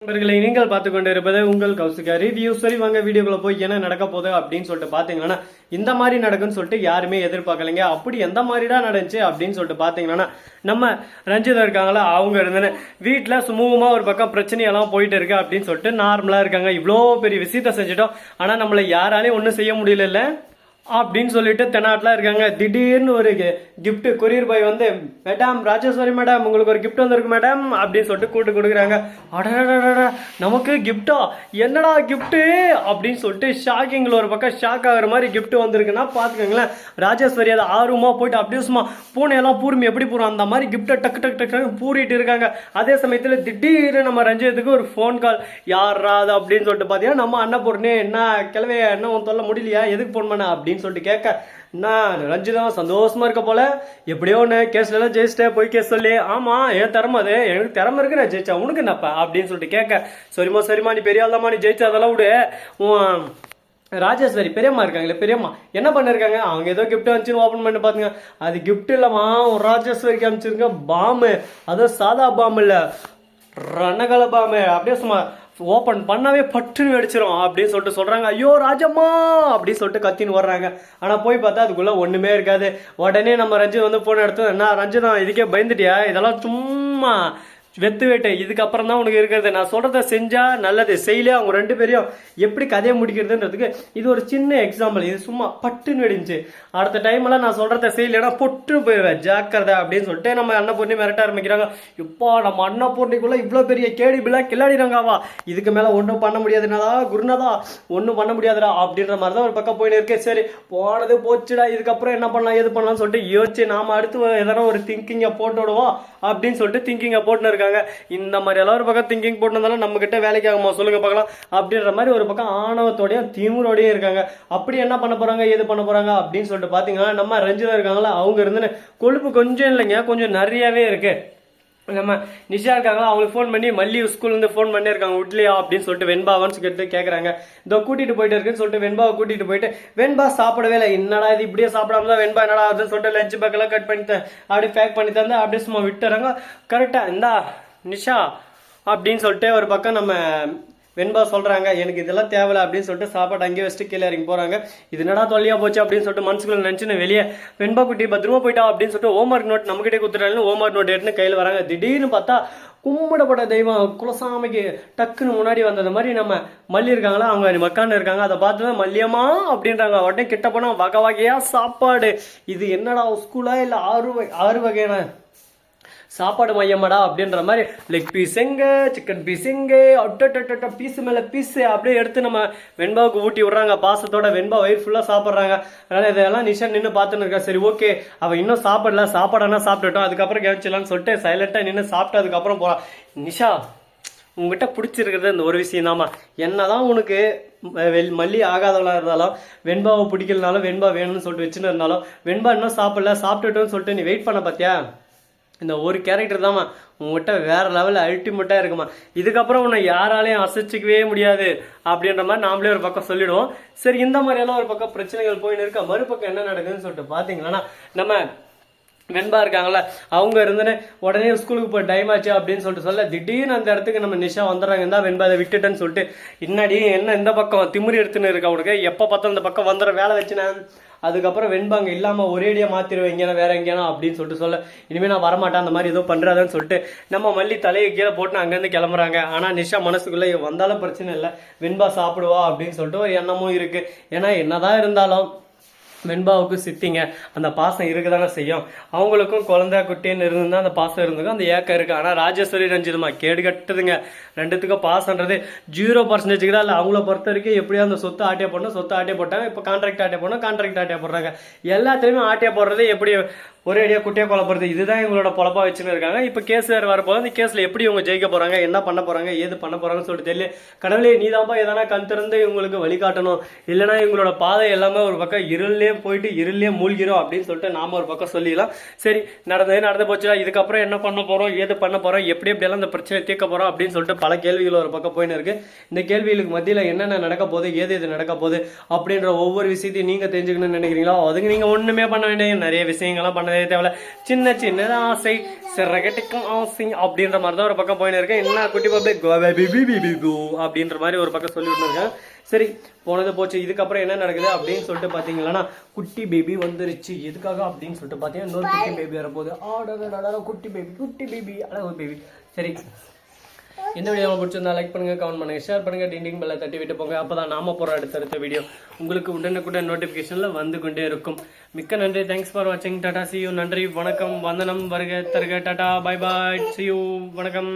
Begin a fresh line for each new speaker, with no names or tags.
நண்பர்களை நீங்கள் பார்த்து கொண்டு இருப்பது உங்கள் கௌசிகா ரிவ்யூ. சரி வாங்க வீடியோக்குள்ள போய் என்ன நடக்க போகுது அப்படின்னு சொல்லிட்டு பாத்தீங்கன்னா இந்த மாதிரி நடக்குன்னு சொல்லிட்டு யாருமே எதிர்பார்க்கலைங்க. அப்படி எந்த மாதிரிதான் நடந்துச்சு அப்படின்னு சொல்லிட்டு பாத்தீங்கன்னா நம்ம ரஞ்சிதா இருக்காங்களா, அவங்க இருந்தேன்னு வீட்டுல சுமூகமா ஒரு பக்கம் பிரச்சனையெல்லாம் போயிட்டு இருக்கு அப்படின்னு சொல்லிட்டு நார்மலா இருக்காங்க. இவ்வளோ பெரிய விஷயத்த செஞ்சுட்டோம், ஆனா நம்மள யாராலையும் ஒன்றும் செய்ய முடியல அப்படின்னு சொல்லிட்டு தென்னாட்டில் இருக்காங்க. திடீர்னு ஒரு கிஃப்ட் கொரியர் பாய் வந்து, மேடம் ராஜேஸ்வரி மேடம் உங்களுக்கு ஒரு கிஃப்ட் வந்திருக்கு மேடம் அப்படின்னு சொல்லிட்டு கூட்டு கொடுக்குறாங்க. அடடா நமக்கு கிஃப்டா, என்னடா கிஃப்ட் அப்படின்னு சொல்லிட்டு ஷாக்கிங்கில் ஒரு பக்கம் ஷாக் ஆகிற மாதிரி கிஃப்ட் வந்திருக்குன்னா பார்த்துக்கோங்களேன். ராஜேஸ்வரி அதை ஆர்வமாக போயிட்டு அப்படியே சும்மா பூனையெல்லாம் பூர்மி எப்படி போகிறோம் அந்த மாதிரி கிஃப்டை டக்கு டக்கு டக்கு பூரிட்டு இருக்காங்க. அதே சமயத்தில் திடீர்னு நம்ம ரஞ்சித்துக்கு ஒரு ஃபோன் கால். யாராது அப்படின்னு சொல்லிட்டு பார்த்தீங்கன்னா நம்ம அன்னபூர்ணி, என்ன கிளவே என்ன உன் தொல்ல முடியலையா, எதுக்கு ஃபோன் பண்ண அப்படின்னு சொல்லிட்டு கேட்க, நான் ரஞ்சிதா சந்தோஷமா இருக்க போல, எப்படியோ ஒன்று கேஸ்ல எல்லாம் ஜெயிச்சிட்டேன் போய் கேஸ் சொல்லி. ஆமா ஏன் திறமை, அது எனக்கு திறமை இருக்கு, நான் ஜெயிச்சா உனக்கு என்னப்பா அப்படின்னு சொல்லிட்டு கேட்க, சரிமா சரிமா நீ பெரிய ஆள்தாம்மா, நீ ஜெயிச்சா அதெல்லாம் விடு. ராஜேஸ்வரி பெரியம்மா இருக்காங்களே, பெரியம்மா என்ன பண்ணிருக்காங்க, அவங்க ஏதோ கிஃப்ட் வந்துச்சுன்னு ஓப்பன் பண்ணி பாத்துங்க. அது கிஃப்ட் இல்லம்மா, ராஜேஸ்வரிக்கு அமைச்சிருக்க பாம்பு, அதுவும் சாதா பாம்பு இல்ல, ரணகல பாம்பு. அப்படியே சும்மா ஓப்பன் பண்ணவே பட்டுன்னு வெடிச்சிரும் அப்படின்னு சொல்லிட்டு சொல்றாங்க. ஐயோ ராஜம்மா அப்படின்னு சொல்லிட்டு கத்தின்னு வர்றாங்க. ஆனா போய் பார்த்தா அதுக்குள்ள ஒண்ணுமே இருக்காது. உடனே நம்ம ரஞ்சித் வந்து போன் எடுத்து, என்ன ரஞ்சிதா இதுக்கே பயந்துட்டியா, இதெல்லாம் சும்மா வெத்து வேட்டை, இதுக்கப்புறம் தான் உனக்கு இருக்கிறது, நான் சொல்றத செஞ்சா நல்லது, செய்யலையா அவங்க ரெண்டு பேரையும் எப்படி கதையை முடிக்கிறதுன்றதுக்கு இது ஒரு சின்ன எக்ஸாம்பிள். இது சும்மா பட்டுன்னு வெடிஞ்சு, அடுத்த டைம் எல்லாம் நான் சொல்றத செய்யலைன்னா பொட்டுன்னு போயிடுவேன், ஜாக்கிரதை அப்படின்னு சொல்லிட்டு நம்ம அன்னபூர்ணி மிரட்ட ஆரம்பிக்கிறாங்க. இப்போ நம்ம அன்னபூர்ணிக்குள்ள இவ்வளவு பெரிய கேடி பிள்ளை கிளாடிறாங்கவா, இதுக்கு மேல ஒன்றும் பண்ண முடியாதுனாதா குருநாதா, ஒன்றும் பண்ண முடியாதுடா அப்படின்ற மாதிரி தான் ஒரு பக்கம் போயிட்டு இருக்கு. சரி போனது போச்சுடா, இதுக்கப்புறம் என்ன பண்ணலாம் எது பண்ணலாம்னு சொல்லிட்டு யோசிச்சு நாம அடுத்து எதனா ஒரு திங்கிங்கை போட்டு விடுவோம் அப்படின்னு சொல்லிட்டு திங்கிங்கை போட்டுன்னு இருக்காங்க. இந்த மாதிரி எல்லாம் ஒரு பக்கம் திங்கிங் போட்டுருந்தாலும் நம்ம கிட்ட வேலைக்கு ஆகுமா சொல்லுங்க பார்க்கலாம் அப்படின்ற மாதிரி ஒரு பக்கம் ஆணவத்தோடையும் திமுறோடையும் இருக்காங்க. அப்படி என்ன பண்ண போறாங்க எது பண்ண போறாங்க அப்படின்னு சொல்லிட்டு பாத்தீங்கன்னா நம்ம ரஞ்சிதா இருக்காங்களா, அவங்க இருந்து கொழுப்பு கொஞ்சம் இல்லைங்க, கொஞ்சம் நிறையவே இருக்கு. நம்ம நிஷா இருக்காங்களா, அவங்களுக்கு ஃபோன் பண்ணி மல்லி ஸ்கூல்லேருந்து ஃபோன் பண்ணியிருக்காங்க, விட்லையா அப்படின்னு சொல்லிட்டு வெண்பாவான்னு கேட்டு கேட்குறாங்க. இதோ கூட்டிட்டு போயிட்டு இருக்குன்னு சொல்லிட்டு வெண்பாவை கூட்டிட்டு போயிட்டு, வெண்பா சாப்பிடவே இல்லை, என்னடா இது இப்படியே சாப்பிடாம தான் வெண்பா என்னடா அதுன்னு சொல்லிட்டு லஞ்ச் பேக்கெல்லாம் கட் பண்ணி அப்படியே பேக் பண்ணி தந்து அப்படியே சும்மா விட்டுறாங்க. கரெக்டாக இந்தா நிஷா அப்படின்னு சொல்லிட்டு ஒரு பக்கம் நம்ம வெண்பா சொல்றாங்க, எனக்கு இதெல்லாம் தேவையில்ல அப்படின்னு சொல்லிட்டு சாப்பாடு அங்கேயே வச்சுட்டு கீழே இறங்கி போறாங்க. இது என்னடா தொல்லையா போச்சு அப்படின்னு சொல்லிட்டு மனசுக்குள்ள நினைச்சு வெளியே வெண்பா குட்டி பத்திரமா போயிட்டா அப்படின்னு சொல்லிட்டு ஹோம்ஒர்க் நோட் நம்ம கிட்டே கொடுத்துட்டாங்க. ஹோம்ஒர்க் நோட் எடுத்துன்னு கையில் வராங்க. திடீர்னு பார்த்தா கும்பிடப்பட்ட தெய்வம் குலசாமிக்கு டக்குன்னு முன்னாடி வந்தது மாதிரி நம்ம மல்லி இருக்காங்களா, அவங்க மக்கான்னு இருக்காங்க. அதை பார்த்து மல்லியம்மா அப்படின்றாங்க. உடனே கிட்ட போனா வகை வகையா சாப்பாடு. இது என்னடா ஸ்கூலா இல்ல ஆறு வகையான சாப்பாடு மையமாடா அப்படின்ற மாதிரி லெக் பீஸ் எங்க, சிக்கன் பீஸ் எங்க, அட்ட பீஸ் மேல பீஸ் அப்படியே எடுத்து நம்ம வெண்பாவுக்கு ஊட்டி விடுறாங்க பாசத்தோட. வெண்பா வயிறு ஃபுல்லா சாப்பிட்றாங்க. அதனால இதெல்லாம் நிஷா நின்று பார்த்துன்னு இருக்கா. சரி ஓகே அவ இன்னும் சாப்பிடல, சாப்பாடுனா சாப்பிட்டுட்டோம், அதுக்கப்புறம் கவனிச்சிடலாம்னு சொல்லிட்டு சைலண்டா நின்று சாப்பிட்டு அதுக்கப்புறம் போறான். நிஷா உங்ககிட்ட பிடிச்சிருக்கிறது இந்த ஒரு விஷயம் தாமா, என்னதான் உனக்கு மல்லி ஆகாதவளா இருந்தாலும் வெண்பாவை பிடிக்கலனாலும் வெண்பா வேணும்னு சொல்லிட்டு வச்சுன்னு இருந்தாலும் வெண்பா இன்னும் சாப்பிடல, சாப்பிட்டுட்டோன்னு சொல்லிட்டு நீ வெயிட் பண்ண பார்த்தியா, இந்த ஒரு கேரக்டர் தான்மா உங்ககிட்ட வேற லெவலில் அல்டிமேட்டா இருக்குமா, இதுக்கப்புறம் உன்னை யாராலையும் அசைச்சிக்கவே முடியாது அப்படின்ற மாதிரி நாமளே ஒரு பக்கம் சொல்லிடுவோம். சரி இந்த மாதிரி எல்லாம் ஒரு பக்கம் பிரச்சனைகள் போயின்னு இருக்க, மறுபக்கம் என்ன நடக்குதுன்னு சொல்லிட்டு பாத்தீங்கன்னா நம்ம வெண்பா இருக்காங்களா, அவங்க இருந்துன்னு உடனே ஸ்கூலுக்கு போய் டைம் ஆச்சு அப்படின்னு சொல்லிட்டு சொல்ல, திடீர்னு அந்த இடத்துக்கு நம்ம நிஷா வந்துடுறாங்க. இருந்தா வெண்பா அதை விட்டுட்டேன்னு சொல்லிட்டு, இன்னாடி என்ன இந்த பக்கம் திமுறி எடுத்துன்னு இருக்க அவனுக்கு, எப்போ பார்த்தா இந்த பக்கம் வந்துடுற வேலை வச்சுனேன். அதுக்கப்புறம் வெண்பாங்க இல்லாம ஒரேடியா மாத்திருவேன் எங்கேனா வேற எங்கேனா அப்படின்னு சொல்லிட்டு சொல்ல, இனிமே நான் வரமாட்டேன் அந்த மாதிரி ஏதோ பண்றாதான்னு சொல்லிட்டு நம்ம மல்லி தலையை கீழே போட்டு அங்கேருந்து கிளம்புறாங்க. ஆனா நிஷா மனசுக்குள்ள வந்தாலும் பிரச்சனை இல்லை, வெண்பா சாப்பிடுவா அப்படின்னு சொல்லிட்டு ஒரு எண்ணமும் இருக்கு. ஏன்னா என்னதான் இருந்தாலும் வெண்பாவுக்கு சித்திங்க அந்த பாசம் இருக்குதானே செய்யும், அவங்களுக்கும் குழந்தை குட்டின்னு இருந்தா அந்த பாசம் இருந்துக்கும் அந்த ஏக்கம் இருக்கு. ஆனா ராஜேஸ்வரி ரஞ்சிதமா கேடு கட்டுதுங்க, ரெண்டுத்துக்கும் பாசம்ன்றது 0% தான் இல்லை. அவங்கள பொறுத்த வரைக்கும் எப்படியா அந்த சொத்து ஆட்டியா போடணும், சொத்து ஆட்டியா போட்டாங்க, இப்போ கான்ட்ராக்ட் ஆட்டியா போடணும், கான்ட்ராக்ட் ஆட்டியா போடுறாங்க. எல்லாத்தையுமே ஆட்டியா போடுறது எப்படி ஒரே அடியா குட்டியா குழப்பறது, இதுதான் இவங்களோட பொழப்பா வச்சுன்னு இருக்காங்க. இப்போ கேஸ் வேறு வரப்போது, அந்த கேஸ்ல எப்படி இவங்க ஜெயிக்க போறாங்க, என்ன பண்ண போறாங்க, ஏது பண்ண போறாங்கன்னு சொல்லிட்டு தெரியல. கடவுளே நீதான்ப்பா எதனா கண் திறந்து இவங்களுக்கு வழிகாட்டணும், இல்லைன்னா இவங்களோட பாதை எல்லாமே ஒரு பக்கம் இருளே போயிட்டு இருளே மூழ்கிறோம் அப்படின்னு சொல்லிட்டு நாம ஒரு பக்கம் சொல்லிடலாம். சரி நடந்து போச்சுடா, இதுக்கப்புறம் என்ன பண்ண போறோம், ஏது பண்ண போறோம், எப்படி எப்படியெல்லாம் இந்த பிரச்சனை தீர்க்க போறோம் அப்படின்னு சொல்லிட்டு பல கேள்விகள் ஒரு பக்கம் போயின்னு இருக்கு. இந்த கேள்விகளுக்கு மத்தியில் என்னென்ன நடக்க போகுது, ஏது நடக்க போகுது அப்படின்ற ஒவ்வொரு விஷயத்தையும் நீங்க தெரிஞ்சுக்கணும்னு நினைக்கிறீங்களோ அதுக்கு நீங்க ஒண்ணுமே பண்ண வேண்டிய நிறைய விஷயங்கள்லாம் பண்ண தேவையில்ல. சின்ன சின்ன ஆசை சிறகட்டிக்கும் ஆசை அப்படின்ற மாதிரி தான் ஒரு பக்கம் போயின்னு இருக்கேன். என்ன குட்டி பாப்பே அப்படின்ற மாதிரி ஒரு பக்கம் சொல்லி விட்டுருக்கேன். சரி, போனது போச்சு. இதுக்கப்புறம் என்ன நடக்குது அப்படின்னு சொல்லிட்டு பாத்தீங்கன்னா, குட்டி பேபி வந்துருச்சு. எதுக்காக அப்படின்னு சொல்லிட்டு பாத்தீங்கன்னா, இன்னொரு குட்டி பேபி வரப்போகுது. குட்டி பேபி அழகு பேபி. சரி, இந்த வீடியோ பிடிச்சிருந்தா லைக் பண்ணுங்க, கமெண்ட் பண்ணுங்க, ஷேர் பண்ணுங்க, டிண்டிங் பெல்லை தட்டி விட்டு போங்க. அப்பதான் நாம போற அடுத்த வீடியோ உங்களுக்கு உடனுக்குடன் நோட்டிபிகேஷன்ல வந்து கொண்டே இருக்கும். மிக்க நன்றி. தேங்க்ஸ் ஃபார் வாட்சிங். Tata, see you. நன்றி, வணக்கம், வந்தனம், வருக தருக. Tata, bye bye, see you, வணக்கம்.